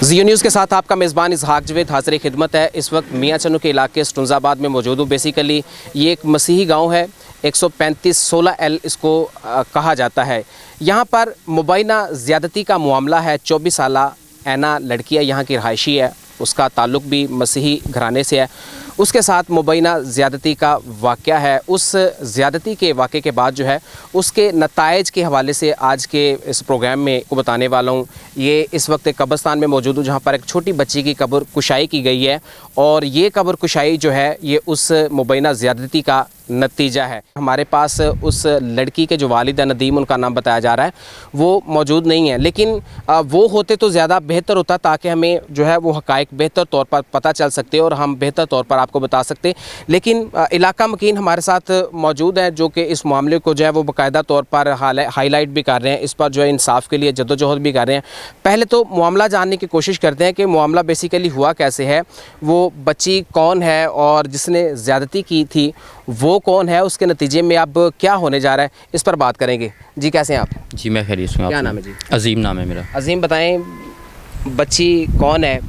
Jio news के साथ आपका मेज़बान इसहाक जवेद हाज़िर खिदमत है। इस वक्त मियाँ चन्नू के इलाके स्टुंजाबाद में मौजूद हूँ। बेसिकली ये एक मसीही गांव है, 135-16L इसको कहा जाता है। यहाँ पर मुबैना ज़्यादती का मामला है। 24 साला ऐना लड़की है, यहाँ की रहायशी है, उसका ताल्लुक़ भी मसीही घराने से है। उसके साथ मुबैना ज़्यादती का वाक़या है। उस ज़्यादती के वाक़े के बाद जो है उसके नताइज के हवाले से आज के इस प्रोग्राम में को बताने वाला हूँ। ये इस वक्त एक कब्रिस्तान में मौजूद हूँ जहाँ पर एक छोटी बच्ची की कब्र कुशाई की गई है और ये कब्र कुशाई जो है ये उस मुबैना ज़्यादती का नतीजा है। हमारे पास उस लड़की के जो वालिद नदीम, उनका नाम बताया जा रहा है, वो मौजूद नहीं है, लेकिन वो होते तो ज़्यादा बेहतर होता ताकि हमें जो है वो हक़ाइक़ बेहतर तौर पर पता चल सकते और हम बेहतर तौर पर आपको बता सकते। लेकिन इलाका मकीन हमारे साथ मौजूद है जो कि इस मामले को जो है वो बाकायदा तौर पर हाईलाइट भी कर रहे हैं, इस पर जो है इंसाफ के लिए जद्दोजहद भी कर रहे हैं। पहले तो मामला जानने की कोशिश करते हैं कि मामला बेसिकली हुआ कैसे है, वो बच्ची कौन है और जिसने ज़्यादती की थी वो कौन है, उसके नतीजे में अब क्या होने जा रहा है, इस पर बात करेंगे। जी कैसे हैं आप? जी मैं खैरियत से हूँ। क्या नाम है जी? अजीम नाम है मेरा। अजीम, बताएं बच्ची कौन है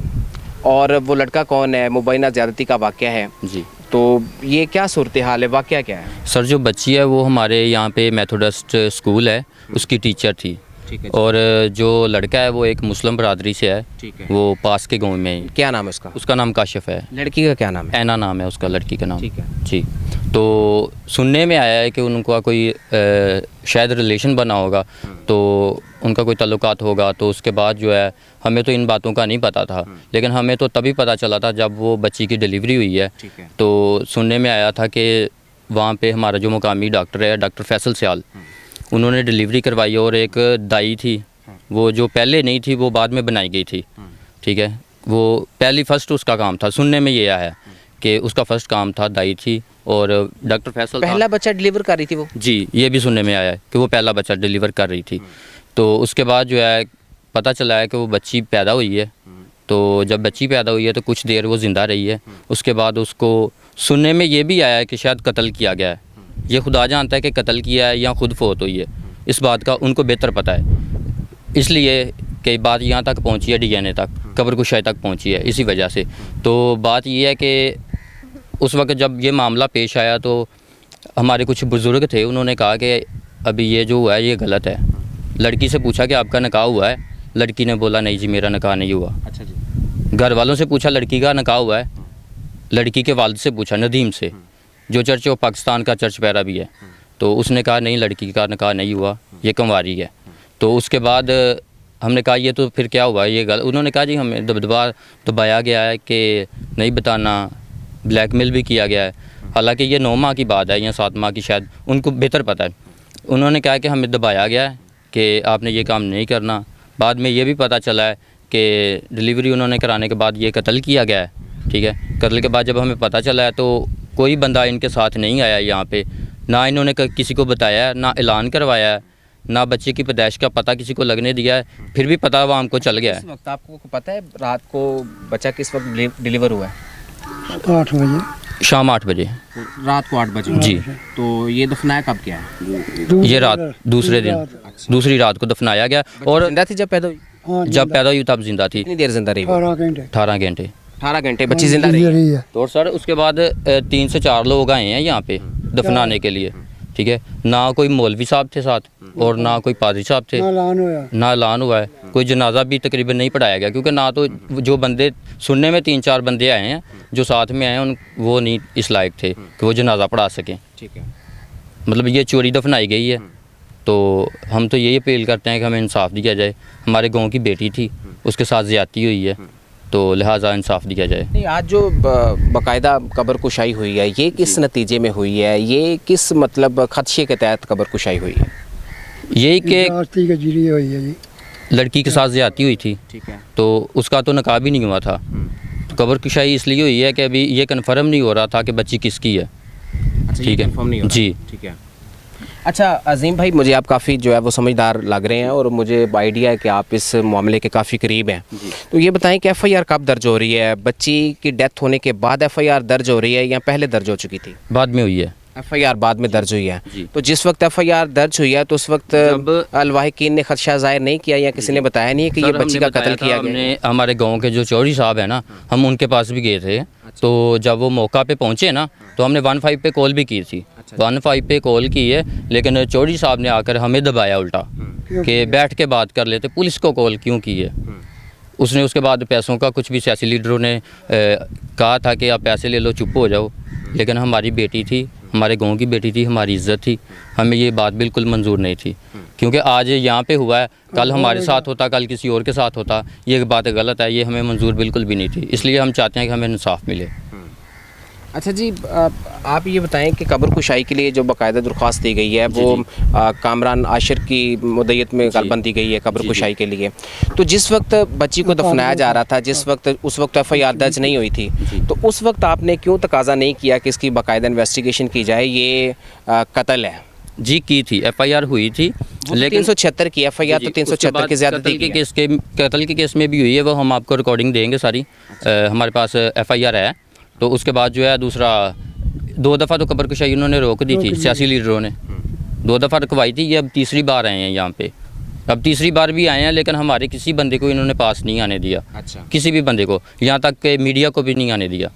और वो लड़का कौन है, मुबैना ज़्यादती का वाक़या है जी, तो ये क्या सूरत हाल है, वाक़या क्या है? सर जो बच्ची है वो हमारे यहाँ पे मेथोडिस्ट स्कूल है, उसकी टीचर थी। ठीक है। और जो लड़का है वो एक मुस्लिम बरादरी से है। ठीक है। वो पास के गांव में ही। क्या नाम है उसका? उसका नाम काशिफ है। लड़की का क्या नाम है? ऐना नाम है उसका लड़की का नाम। ठीक है। जी, तो सुनने में आया है कि उनका कोई शायद रिलेशन बना होगा, तो उनका कोई ताल्लुकात होगा। तो उसके बाद जो है हमें तो इन बातों का नहीं पता था, लेकिन हमें तो तभी पता चला था जब वो बच्ची की डिलीवरी हुई है। ठीक है। तो सुनने में आया था कि वहाँ पे हमारा जो मुकामी डॉक्टर है, डॉक्टर फैसल सियाल, उन्होंने डिलीवरी करवाई और एक दाई थी, वो जो पहले नहीं थी वो बाद में बनाई गई थी। ठीक है, वो फर्स्ट उसका काम था। सुनने में ये आया है कि उसका फर्स्ट काम था, दाई थी और डॉक्टर फैसल पहला बच्चा डिलीवर कर रही थी वो? जी, ये भी सुनने में आया है कि वो पहला बच्चा डिलीवर कर रही थी। तो उसके बाद जो है पता चला है कि वो बच्ची पैदा हुई है। तो जब बच्ची पैदा हुई है तो कुछ देर वो ज़िंदा रही है। उसके बाद उसको सुनने में ये भी आया है कि शायद कत्ल किया गया है। ये खुदा जानता है कि कत्ल किया है या खुद फौत हुई है, इस बात का उनको बेहतर पता है। इसलिए कि बात यहाँ तक पहुँची है, DNA तक, कब्र कुशाई तक पहुँची है इसी वजह से। तो बात ये है कि उस वक्त जब ये मामला पेश आया तो हमारे कुछ बुज़ुर्ग थे, उन्होंने कहा कि अभी ये जो हुआ है ये गलत है। लड़की से पूछा कि आपका निकाह हुआ है? लड़की ने बोला नहीं जी मेरा निकाह नहीं हुआ। अच्छा जी। घर वालों से पूछा लड़की का निकाह हुआ है? लड़की के वालिद से पूछा, नदीम से, जो चर्च वो पाकिस्तान का चर्च पैरा भी है। तो उसने कहा नहीं लड़की का निकाह नहीं हुआ, ये कंवारी है। तो उसके बाद हमने कहा ये तो फिर क्या हुआ, ये गलत। उन्होंने कहा जी हमें दबाया गया है कि नहीं बताना, ब्लैकमेल भी किया गया है। हालांकि ये 9 माह की बात है या 7 माह की, शायद उनको बेहतर पता है। उन्होंने कहा कि हमें दबाया गया है कि आपने ये काम नहीं करना। बाद में ये भी पता चला है कि डिलीवरी उन्होंने कराने के बाद ये कत्ल किया गया है। ठीक है, कत्ल के बाद जब हमें पता चला है तो कोई बंदा इनके साथ नहीं आया यहाँ पे, ना इन्होंने किसी को बताया है, ना ऐलान करवाया है, ना बच्चे की पैदाइश का पता किसी को लगने दिया है। फिर भी पता वहाँ हमको चल गया है। इस वक्त आपको पता है रात को बच्चा किस वक्त डिलीवर हुआ है? 8 बजे, शाम 8 बजे। रात को 8 बजे जी। तो ये दफनाया कब क्या है? ये रात दूसरी रात को दफनाया गया। और जिंदा थी जब पैदा हुई? हाँ, जब पैदा हुई तब जिंदा थी। कितनी देर जिंदा रही? 18 घंटे 18 घंटे। 18 घंटे बच्ची जिंदा रही है। तो सर उसके बाद 3 से 4 लोग आए हैं यहाँ पे दफनाने के लिए। ठीक है, ना कोई मौलवी साहब थे साथ और ना कोई पादरी साहब थे, ना ऐलान हुआ है। कोई जनाजा भी तकरीबन नहीं पढ़ाया गया, क्योंकि ना तो जो बंदे सुनने में 3-4 बंदे आए हैं जो साथ में आए हैं वो नहीं इस लायक थे कि वो जनाजा पढ़ा सकें। ठीक है। मतलब ये चोरी दफनाई गई है। तो हम तो यही अपील करते हैं कि हमें इंसाफ दिया जाए। हमारे गाँव की बेटी थी, उसके साथ ज़्यादती हुई है, तो लिहाजा इंसाफ दिया जाए। नहीं, आज जो बाकायदा कब्र कुशाई हुई है ये किस नतीजे में हुई है, ये किस मतलब खदशे के तहत कब्र कुशाई हुई है? यही कि के जरिए हुई है जी। लड़की के साथ ज़्यादती हुई थी। ठीक है। तो उसका तो निकाह भी नहीं हुआ था। तो कब्र कुशाई इसलिए हुई है कि अभी ये कन्फर्म नहीं हो रहा था कि बच्ची किसकी है। अच्छा, ठीक है। कंफर्म नहीं हो रहा। जी। ठीक है। अच्छा अजीम भाई, मुझे आप काफ़ी जो है वो समझदार लग रहे हैं और मुझे आइडिया है कि आप इस मामले के काफ़ी करीब हैं। तो ये बताएं कि FIR कब दर्ज हो रही है? बच्ची की डेथ होने के बाद FIR दर्ज हो रही है या पहले दर्ज हो चुकी थी? बाद में हुई है। FIR बाद में दर्ज हुई है, जी। तो जिस वक्त FIR दर्ज हुई है तो उस वक्त अलवाहिकीन ने खदशा जाहिर नहीं किया या किसी ने बताया नहीं है कि ये सर, बच्ची हमने का कत्ल बताया था, किया गया है? हमने हमारे गांव के जो चौधरी साहब है ना, हम उनके पास भी गए थे। तो जब वो मौका पे पहुंचे ना, तो हमने 15 पे कॉल भी की थी। 15 पे कॉल की है, लेकिन चौधरी साहब ने आकर हमें दबाया उल्टा कि बैठ के बात कर लेते, पुलिस को कॉल क्यों की है। उसने उसके बाद पैसों का कुछ भी सियासी लीडरों ने कहा था कि आप पैसे ले लो, चुप हो जाओ, लेकिन हमारी बेटी थी, हमारे गांव की बेटी थी, हमारी इज्जत थी, हमें ये बात बिल्कुल मंजूर नहीं थी। क्योंकि आज यहाँ पे हुआ है, कल हमारे साथ होता, कल किसी और के साथ होता, ये बात गलत है, ये हमें मंजूर बिल्कुल भी नहीं थी। इसलिए हम चाहते हैं कि हमें इंसाफ मिले। अच्छा जी, आप ये बताएं कि कब्र कुशाई के लिए जो बाकायदा दरख्वास्त दी गई है वो कामरान आशिर की मुद्दत में गालबन दी गई है कब्र कुशाई के लिए, तो जिस वक्त बच्ची को दफनाया जा रहा था, जिस वक्त उस वक्त FIR दर्ज नहीं हुई थी, तो उस वक्त आपने क्यों तकाजा नहीं किया कि इसकी बाकायदा इन्वेस्टिगेशन की जाए, ये कत्ल है? जी की थी, FIR हुई थी, लेकिन 376 की FIR तो 376 की ज़्यादती की है। कत्ल के केस में भी हुई है, वो हम आपको रिकॉर्डिंग देंगे सारी। हमारे पास FIR है। तो उसके बाद जो है दूसरा 2 दफ़ा तो कब्र कुशाई उन्होंने रोक दी थी, सियासी लीडरों ने 2 दफ़ा रुकवाई थी। ये अब तीसरी बार आए हैं यहाँ पे, अब तीसरी बार भी आए हैं, लेकिन हमारे किसी बंदे को इन्होंने पास नहीं आने दिया। अच्छा। किसी भी बंदे को, यहाँ तक कि मीडिया को भी नहीं आने दिया।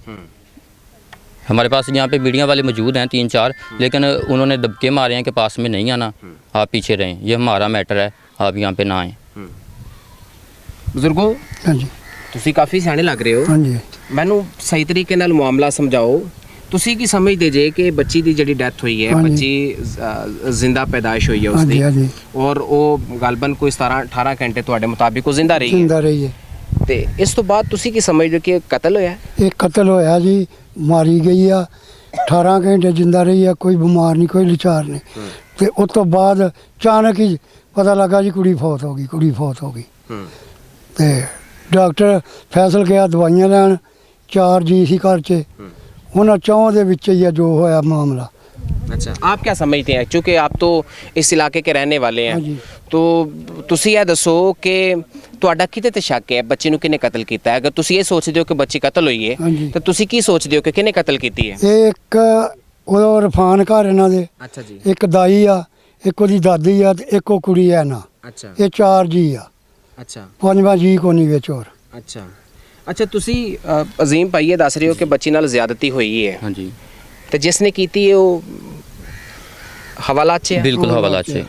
हमारे पास यहाँ पे मीडिया वाले मौजूद हैं 3-4, लेकिन उन्होंने दबके मारे हैं कि पास में नहीं आना, आप पीछे रहें, ये हमारा मैटर है, आप यहाँ पे ना आएँ। ਬਜ਼ੁਰਗੋ, हाँ जी ਤੁਸੀਂ ਕਾਫੀ ਸਿਆਣੇ ਲੱਗ ਰਹੇ ਹੋ, हाँ जी ਮੈਨੂੰ ਸਹੀ ਤਰੀਕੇ ਨਾਲ ਮਾਮਲਾ ਸਮਝਾਓ। ਤੁਸੀਂ ਕੀ ਸਮਝਦੇ ਜੇ ਕਿ ਬੱਚੀ ਦੀ ਜਿਹੜੀ ਡੈਥ ਹੋਈ ਹੈ, ਹਾਂਜੀ। ਬੱਚੀ ਜ਼ਿੰਦਾ ਪੈਦਾਇਸ਼ ਹੋਈ ਹੈ हाँ जी ਉਸਦੀ, हाँ जी ਔਰ ਉਹ ਗਲਬਨ ਕੋਈ 17-18 ਘੰਟੇ ਤੁਹਾਡੇ ਮੁਤਾਬਿਕ ਉਹ ਜ਼ਿੰਦਾ ਰਹੀ ਹੈ, जिंदा रही है। ਤੇ ਇਸ ਤੋਂ ਬਾਅਦ ਤੁਸੀਂ ਕੀ ਸਮਝਦੇ ਹੋ ਕਿ ਇਹ ਕਤਲ ਹੋਇਆ ਹੈ? एक कत्ल होया जी, मारी गई आ, 18 घंटे जिंदा रही है, कोई बीमार नहीं, कोई लाचार नहीं। ते उस तो बाद अचानक ही पता लगा जी कुड़ी फौत हो गई, कुड़ी फौत हो गई। ते डॉक्टर फैसल गया दवाइयां लैन, 4 जी सी घर च, उन्होंने 4 ਦੇ ਵਿੱਚ ਹੀ जो होया मामला। अच्छा, आप क्या समझते हैं, चूँकि आप तो इस इलाके के रहने वाले हैं, हाँ जी। तो ਤੁਸੀਂ ਇਹ ਦੱਸੋ ਕਿ ਤੁਹਾਡਾ ਕਿਹਦੇ ਤੇ ਸ਼ੱਕ ਹੈ, ਬੱਚੀ ਨੂੰ ਕਿਹਨੇ ਕਤਲ ਕੀਤਾ ਹੈ? ਅਗਰ ਤੁਸੀਂ ਇਹ ਸੋਚਦੇ ਹੋ ਕਿ ਬੱਚੀ ਕਤਲ ਹੋਈ ਹੈ, ਹਾਂਜੀ। ਤਾਂ ਤੁਸੀਂ ਕੀ ਸੋਚਦੇ ਹੋ ਕਿ ਕਿਹਨੇ ਕਤਲ ਕੀਤੀ ਹੈ? ਇਹ ਇੱਕ ਉਹ ਰਫਾਨ ਘਰ ਇਹਨਾਂ ਦੇ, ਅੱਛਾ ਜੀ। ਇੱਕ ਦਾਈ ਆ, ਇੱਕ ਉਹਦੀ ਦਾਦੀ ਆ, ਤੇ ਇੱਕ ਉਹ ਕੁੜੀ ਆ ਨਾ, ਅੱਛਾ ਇਹ 4 ਜੀ ਆ, ਅੱਛਾ 5ਵਾਂ ਜੀ ਕੋਈ ਨਹੀਂ ਵਿੱਚ ਹੋਰ। ਅੱਛਾ ਅੱਛਾ, ਤੁਸੀਂ ਅਜ਼ੀਮ ਭਾਈ ਇਹ ਦੱਸ ਰਹੇ ਹੋ ਕਿ ਬੱਚੀ ਨਾਲ ਜ਼ਿਆਦਤੀ ਹੋਈ ਹੈ, हाँ जी, ਤੇ ਜਿਸ ਨੇ ਕੀਤੀ ਹੈ ਉਹ ਹਵਾਲਾਤ 'ਚ ਹੈ, बिल्कुल हवालात से।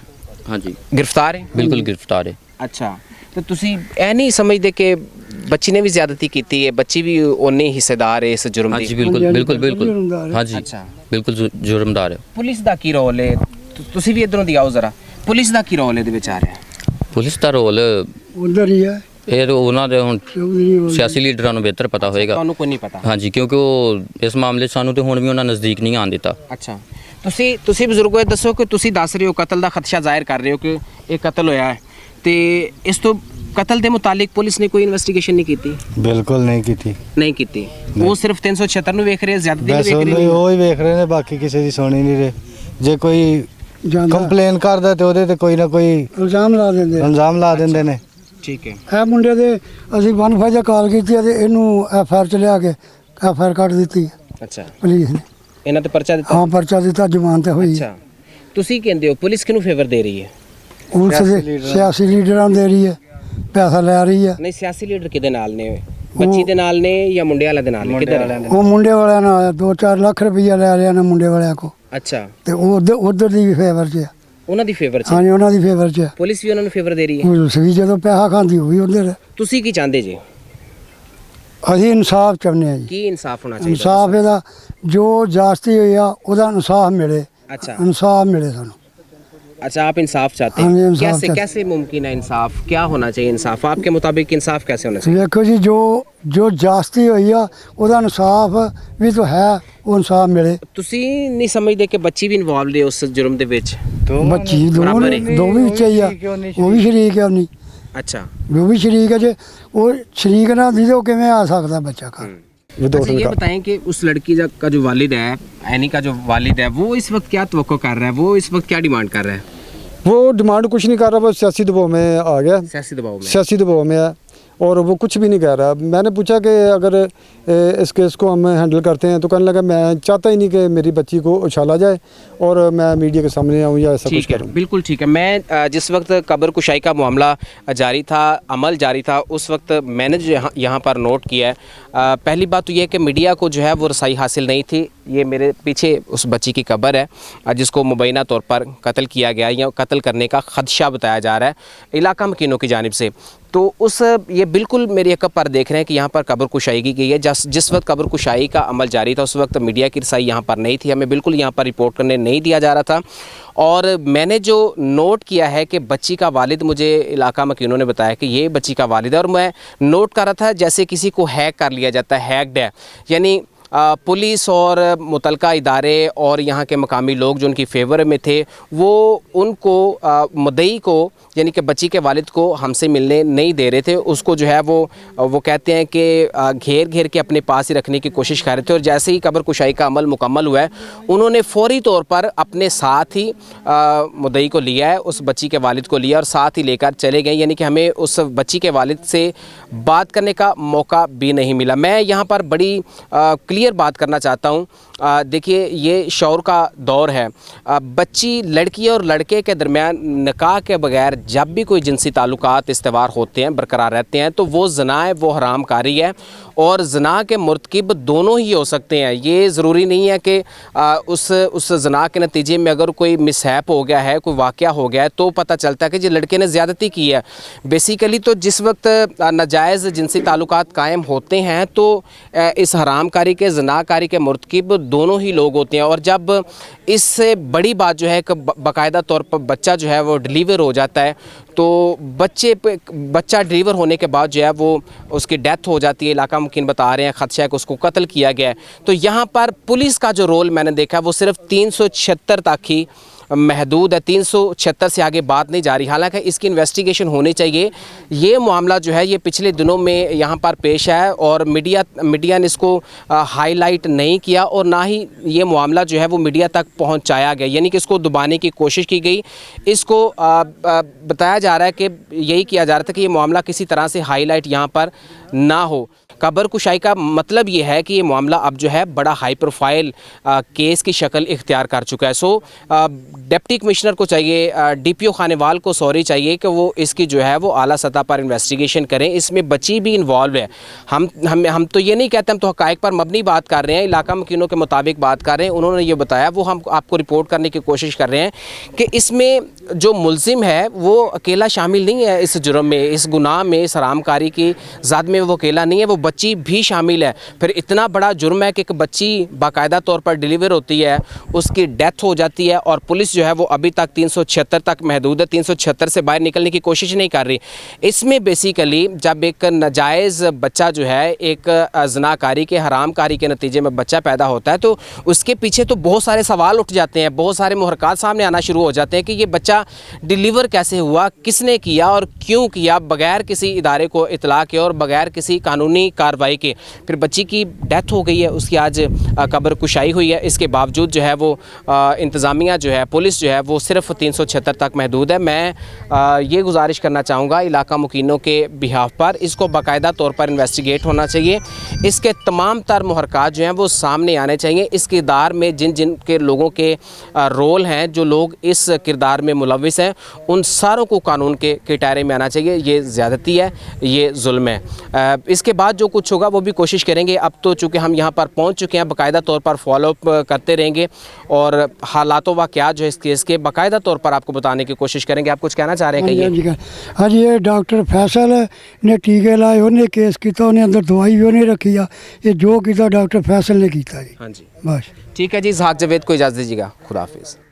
हाँ जी, ਗ੍ਰਿਫਤਾਰ ਹੈ? बिल्कुल गिरफ्तार है। ਅੱਛਾ, ਤੇ ਤੁਸੀਂ ਇਹ ਨਹੀਂ ਸਮਝਦੇ ਕਿ ਬੱਚੀ ਨੇ ਵੀ ਜ਼ਿਆਦਤੀ ਕੀਤੀ ਹੈ, ਬੱਚੀ ਵੀ ਉਨੀ ਹਿੱਸੇਦਾਰ ਹੈ ਇਸ ਜੁਰਮ हाँ ਦੀ? जी, बिल्कुल हाँ जी, बिल्कुल बिल्कुल जुर्मदार है। हाँ जी, अच्छा। बिल्कुल जुर्मदार है। ਪੁਲਿਸ ਦਾ ਕੀ ਰੋਲ ਹੈ? ਤੁਸੀਂ ਵੀ ਇਧਰੋਂ ਦੀ ਆਓ ਜ਼ਰਾ, ਪੁਲਿਸ ਦਾ ਕੀ ਰੋਲ ਇਹਦੇ ਵਿੱਚ ਆ ਰਿਹਾ? ਪੁਲਿਸ ਦਾ ਰੋਲ ਉਧਰ ਹੀ ਹੈ, ਇਹ ਤਾਂ ਉਹਨਾਂ ਦੇ ਹੁਣ ਚੌਧਰੀ ਉਹ ਸਿਆਸੀ ਲੀਡਰਾਂ ਨੂੰ ਬਿਹਤਰ ਪਤਾ ਹੋਏਗਾ। ਤੁਹਾਨੂੰ ਕੋਈ ਨਹੀਂ ਪਤਾ? ਹਾਂਜੀ, ਕਿਉਂਕਿ ਉਹ ਇਸ ਮਾਮਲੇ 'ਚ ਸਾਨੂੰ ਤੇ ਹੁਣ ਵੀ ਉਹਨਾਂ ਨਜ਼ਦੀਕ ਨਹੀਂ ਆਉਣ ਦਿੱਤਾ। ਅੱਛਾ, ਤੁਸੀਂ ਬਜ਼ੁਰਗੋ ਇਹ ਦੱਸੋ ਕਿ ਤੁਸੀਂ ਦੱਸ ਰਹੇ ਹੋ ਕਤਲ ਦਾ ਖਦਸ਼ਾ ਜ਼ਾਹਿਰ ਕਰ ਰਹੇ ਹੋ ਕਿ ਇਹ ਕਤਲ ਹੋਇਆ ਹੈ, ਤੇ ਇਸ ਤੋਂ ਕਤਲ ਦੇ ਮੁਤਾਲਿਕ ਪੁਲਿਸ ਨੇ ਕੋਈ ਇਨਵੈਸਟੀਗੇਸ਼ਨ ਨਹੀਂ ਕੀਤੀ? ਬਿਲਕੁਲ ਨਹੀਂ ਕੀਤੀ। ਨਹੀਂ ਕੀਤੀ, ਉਹ ਸਿਰਫ 376 ਨੂੰ ਵੇਖ ਰਹੇ, ਜ਼ਿਆਦਤੀ ਨੂੰ ਬਸ ਵੇਖ ਰਹੇ ਨੇ। ਉਹ ਹੀ ਵੇਖ ਰਹੇ ਨੇ, ਬਾਕੀ ਕਿਸੇ ਦੀ ਸੁਣੀ ਨਹੀਂ ਰਹੇ। ਜੇ ਕੋਈ ਜਾਂਦਾ ਕੰਪਲੇਨ ਕਰਦਾ ਤੇ ਉਹਦੇ ਤੇ ਕੋਈ ਨਾ ਕੋਈ ਇਲਜ਼ਾਮ ਲਾ ਦਿੰਦੇ ਆ। ਇਲਜ਼ਾਮ ਲਾ ਦਿੰਦੇ ਨੇ। ਠੀਕ ਹੈ। ਇਹ ਮੁੰਡੇ ਦੇ ਅਸੀਂ 1 ਕਾਲ ਕੀਤੀ ਆ ਤੇ ਇਹਨੂੰ FIR ਚ ਲਿਆ ਕੇ FIR ਕੱਢ ਦਿੱਤੀ ਅੱਛਾ, ਪੁਲਿਸ ਨੇ। ਇਹਨਾਂ ਤੇ ਪਰਚਾ ਦਿੱਤਾ? ਹਾਂ, ਪਰਚਾ ਦਿੱਤਾ, ਜ਼ਮਾਨਤ ਹੋਈ। ਅੱਛਾ, ਤੁਸੀਂ ਕਹਿੰਦੇ ਹੋ ਪੁਲਿਸ ਕਿਹਨੂੰ ਫੇਵਰ ਦੇ ਰਹੀ ਹੈ? ਪੁਲਿਸ ਦੇ ਸਿਆਸੀ ਲੀਡਰਾਂ ਨੂੰ ਦੇ ਰਹੀ ਹੈ, ਪੈਸਾ ਲੈ ਰਹੀ ਹੈ। ਨਹੀਂ, ਸਿਆਸੀ ਲੀਡਰ ਕਿਹਦੇ ਨਾਲ ਨੇ? ਬੱਚੀ ਦੇ ਨਾਲ ਨੇ ਜਾਂ ਮੁੰਡੇ ਵਾਲਿਆਂ ਦੇ ਨਾਲ ਨੇ? ਕਿੱਧਰ ਹੈ? ਉਹ ਮੁੰਡੇ ਵਾਲਿਆਂ ਨਾਲ 2-4 ਲੱਖ ਰੁਪਈਆ ਲੈ ਲਿਆ ਨਾ ਮੁੰਡੇ ਵਾਲਿਆਂ ਕੋ, ਅੱਛਾ, ਤੇ ਉਹ ਉਧਰ ਦੀ ਵੀ ਫੇਵਰ 'ਚ ਆ। ਉਹਨਾਂ ਦੀ ਫੇਵਰ 'ਚ? ਹਾਂਜੀ, ਉਹਨਾਂ ਦੀ ਫੇਵਰ 'ਚ ਆ। ਪੁਲਿਸ ਵੀ ਉਹਨਾਂ ਨੂੰ ਫੇਵਰ ਦੇ ਰਹੀ ਹੈ? ਪੁਲਿਸ ਵੀ ਜਦੋਂ ਪੈਸਾ ਖਾਂਦੀ ਹੋਈ ਉਧਰ। ਤੁਸੀਂ ਕੀ ਚਾਹੁੰਦੇ ਜੀ? ਅਸੀਂ ਇਨਸਾਫ ਚਾਹੁੰਦੇ ਆ ਜੀ। ਕੀ ਇਨਸਾਫ ਹੋਣਾ ਚਾਹੀਦਾ? ਇਨਸਾਫ ਇਹਦਾ ਜੋ जास्ती हुई है ਉਹਦਾ ਇਨਸਾਫ मिले। अच्छा, इनसाफ मिले सानू। अच्छा, आप इंसाफ चाहते हाँ जी, हैं? इंसाफ कैसे चाहते- कैसे मुमकिन है इंसाफ? क्या होना चाहिए इंसाफ आपके मुताबिक? इंसाफ कैसे होना चाहिए? देखो जी, जो जास्ती हुई है ਉਹਦਾ ਇਨਸਾਫ ਵੀ ਤਾਂ ਹੈ, ਉਹ ਇਨਸਾਫ ਮਿਲੇ। ਤੁਸੀਂ ਨਹੀਂ ਸਮਝਦੇ ਕਿ ਬੱਚੀ ਵੀ ਇਨਵੋਲਵਡ ਹੈ ਉਸ ਜੁਰਮ ਦੇ ਵਿੱਚ? ਬੱਚੀ ਬਰਾਬਰ ਹੈ। ਦੋ ਵੀ ਚਾਹੀਏ, ਉਹ ਵੀ ਸ਼ਰੀਕ ਹੈ ਉਹਨੀ, अच्छा, ਉਹ ਵੀ ਸ਼ਰੀਕ ਹੈ। ਜੇ ਉਹ ਸ਼ਰੀਕ ਨਾ ਦੀ ਉਹ ਕਿਵੇਂ ਆ ਸਕਦਾ ਬੱਚਾ ਘਰ? अच्छा, ये बताएं कि उस लड़की का जो वालिद है, ऐनी का जो वालिद है, वो इस वक्त क्या तवक्को कर रहा है? वो इस वक्त क्या डिमांड कर रहा है? वो डिमांड कुछ नहीं कर रहा, वो सियासी दबाव में आ गया, सियासी दबाव में? सियासी दबाव में है और वो कुछ भी नहीं कह रहा। मैंने पूछा कि अगर इस केस को हम हैंडल करते हैं। तो कहने लगा मैं चाहता ही नहीं कि मेरी बच्ची को उछाला जाए और मैं मीडिया के सामने आऊँ या ऐसा कुछ ठीक है, करूँ। बिल्कुल ठीक है। मैं जिस वक्त कब्र कुशाई का मामला जारी था, अमल जारी था, उस वक्त मैंने जो यहाँ पर नोट किया है, पहली बात तो ये है कि मीडिया को जो है वो रसाई हासिल नहीं थी। ये मेरे पीछे उस बच्ची की कब्र है जिसको मुबैना तौर पर कत्ल किया गया या कत्ल करने का खदशा बताया जा रहा है इलाका मकीनों की जानिब से। तो उस ये बिल्कुल मेरी अकब पर देख रहे हैं कि यहाँ पर कब्र कुशाई की गई है। जिस वक्त कब्र कुशाई का अमल जारी था उस वक्त मीडिया की रसाई यहाँ पर नहीं थी, हमें बिल्कुल यहाँ पर रिपोर्ट करने नहीं दिया जा रहा था। और मैंने जो नोट किया है कि बच्ची का वालिद, मुझे इलाका मकीनों ने बताया कि ये बच्ची का वालिद है, और मैं नोट कर रहा था जैसे किसी को हैक कर लिया जाता है, हैक्ड है, यानी पुलिस और मुतलका इदारे और यहाँ के मकामी लोग जो उनकी फेवर में थे वो उनको मुद्दई को यानी कि बच्ची के वालिद को हमसे मिलने नहीं दे रहे थे। उसको जो है वो कहते हैं कि घेर घेर के अपने पास ही रखने की कोशिश कर रहे थे। और जैसे ही कब्र कुशाई का अमल मुकम्मल हुआ है उन्होंने फ़ौरी तौर पर अपने साथ ही मुद्दई को लिया है, उस बच्ची के वालिद को लिया और साथ ही लेकर चले गए, यानी कि हमें उस बच्ची के वालिद से बात करने का मौका भी नहीं मिला। मैं यहाँ पर बड़ी क्लियर बात करना चाहता हूँ। देखिए ये शौर का दौर है, बच्ची लड़की और लड़के के दरमियान निकाह के बगैर जब भी कोई जिनसी ताल्लुकात इस्तेवार होते हैं, बरकरार रहते हैं, तो वो ज़ना है, वो हराम कारी है और ज़ना के मुर्तकिब दोनों ही हो सकते हैं। ये ज़रूरी नहीं है कि उस ज़ना के नतीजे में अगर कोई मिसहैप हो गया है, कोई वाक़या हो गया है तो पता चलता है कि जो लड़के ने ज़्यादती की है। बेसिकली तो जिस वक्त नाजायज़ जिनसी ताल्लुकात कायम होते हैं तो इस हराम कारी के, ज़नाकारी के मुर्तकिब दोनों ही लोग होते हैं। और जब इससे बड़ी बात जो है कि बाकायदा तौर पर बच्चा जो है वो डिलीवर हो जाता है, तो बच्चा डिलीवर होने के बाद जो है वो उसकी डेथ हो जाती है, इलाका मुकीन बता रहे हैं खदशा है कि उसको कत्ल किया गया है। तो यहाँ पर पुलिस का जो रोल मैंने देखा वो सिर्फ 376 तक ही महदूद है, 376 से आगे बात नहीं जा रही। हालांकि इसकी इन्वेस्टिगेशन होनी चाहिए। ये मामला जो है ये पिछले दिनों में यहाँ पर पेश है और मीडिया ने इसको हाईलाइट नहीं किया और ना ही ये मामला जो है वो मीडिया तक पहुँचाया गया, यानी कि इसको दबाने की कोशिश की गई। इसको बताया जा रहा है कि यही किया जा रहा था कि ये मामला किसी तरह से हाईलाइट यहाँ पर ना हो। कब्र कुशाई का मतलब ये है कि ये मामला अब जो है बड़ा हाई प्रोफाइल केस की शक्ल इख्तियार कर चुका है। सो डिप्टी कमिश्नर को चाहिए, DPO खानेवाल को चाहिए कि वो इसकी जो है वो आला सतह पर इन्वेस्टिगेशन करें। इसमें बच्ची भी इन्वॉल्व है। हम तो ये नहीं कहते, हम तो हक़ाइक़ पर मबनी बात कर रहे हैं, इलाका मकीनों के मुताबिक बात कर रहे हैं। उन्होंने ये बताया, वो हम आपको रिपोर्ट करने की कोशिश कर रहे हैं कि इसमें जो मुलजिम है वो अकेला शामिल नहीं है इस जुर्म में, इस गुनाह में, इस हरामकारी की ज़द में वो अकेला नहीं है, वो बच्ची भी शामिल है। फिर इतना बड़ा जुर्म है कि एक बच्ची बाकायदा तौर पर डिलीवर होती है, उसकी डेथ हो जाती है और पुलिस जो है वो अभी तक 376 तक महदूद है, 376 से बाहर निकलने की कोशिश नहीं कर रही। इसमें बेसिकली जब एक नाजायज़ बच्चा जो है एक ज़नाकारी के, हरामकारी के नतीजे में बच्चा पैदा होता है तो उसके पीछे तो बहुत सारे सवाल उठ जाते हैं, बहुत सारे मुहरकात सामने आना शुरू हो जाते हैं कि ये बच्चा डिलीवर कैसे हुआ, किसने किया और क्यों किया, बगैर किसी इदारे को इतला के और बगैर किसी कानूनी कार्रवाई के। फिर बच्ची की डेथ हो गई है, उसकी आज कब्र कुशाई हुई है। इसके बावजूद जो है वो इंतज़ामिया जो है, पुलिस जो है वो सिर्फ 376 तक महदूद है। मैं ये गुजारिश करना चाहूँगा इलाका मुकीनों के बिहाफ पर, इसको बाकायदा तौर पर इन्वेस्टिगेट होना चाहिए। इसके तमाम तर मुहरकात जो हैं वो सामने आने चाहिए। इस किरदार में जिन के लोगों के रोल हैं, जो लोग इस किरदार में मुलविस हैं, उन सारों को कानून के किटारे में आना चाहिए। ये ज़्यादती है, ये जुल्म है। इसके बाद जो कुछ होगा वो भी कोशिश करेंगे। अब तो चूँकि हम यहाँ पर पहुँच चुके हैं, बाकायदा तौर पर फॉलोअप करते रहेंगे और हालात वाक़यात जो है इस केस के बाकायदा तौर पर आपको बताने की कोशिश करेंगे। आप कुछ कहना चाह रहे हैं? कहिए। हाँ जी, ये डॉक्टर फैसल ने टीके लाए, उन्हें केस किया, उन्हें अंदर दवाई भी उन्हें रखी है। ये जो किया डॉक्टर फैसल ने किया जी। हाँ जी, बस ठीक है जी। इसहाक जावेद को इजाज़त दीजिएगा। खुदा हाफिज़।